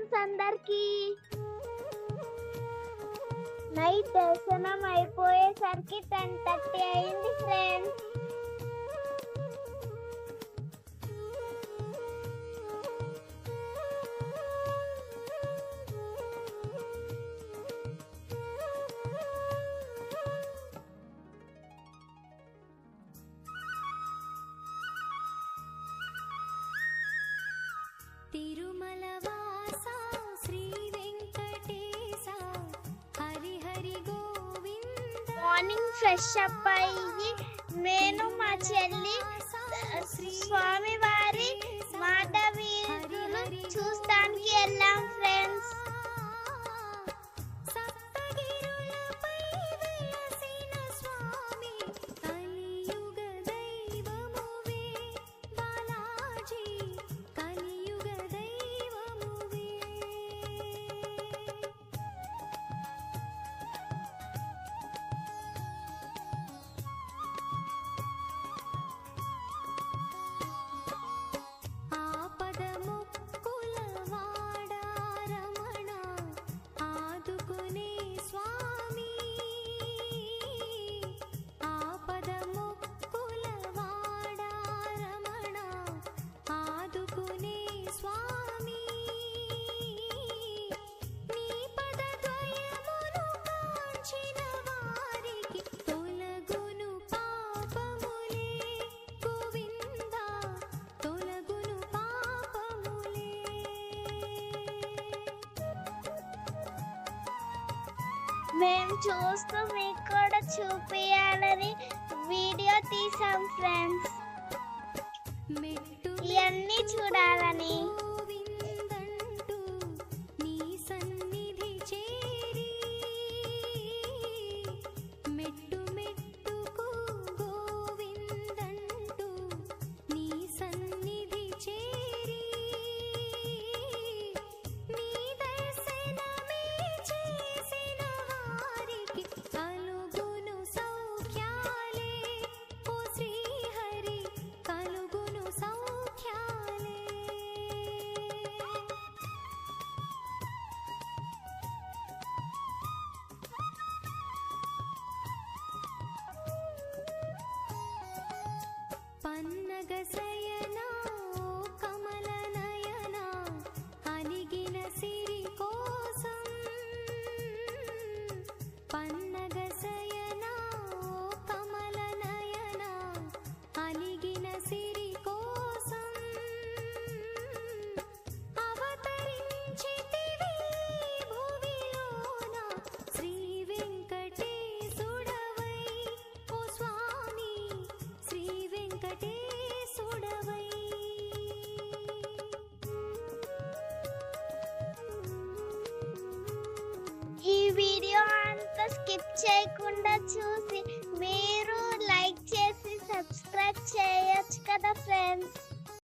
Friends అందరికి. Night దర్శనం అయిపోయేసరికి 10:30 అయింది ఫ్రెండ్స్. తిరుమల వాస Sri Venkatesa Hari Hari Govinda. Morning fresh up అయ్యి నేను మా చెల్లి స్వామి వారి మాట వీరులు చూస్తానికి వెళ్ళాం ఫ్రెండ్స్. మేము చూస్తూ మీకు కూడా చూపించాలని వీడియో తీసాం ఫ్రెండ్స్. ఇవన్నీ చూడాలని. పన్నగ శయనా ఓ కమల నయనా అలిగిన సిరి కోసం. పన్నగ శయనా ఓ కమల నయనా అలిగిన సిరి కోసం. అవతరించితివి భువిలోన శ్రీ వెంకటేశుడవై ఓ స్వామి శ్రీ వెంకటేశుడవై. ఈ వీడియో అంతా స్కిప్ చేయకుండా చూసి మీరు లైక్ చేసి సబ్స్క్రైబ్ చేయొచ్చు కదా ఫ్రెండ్స్.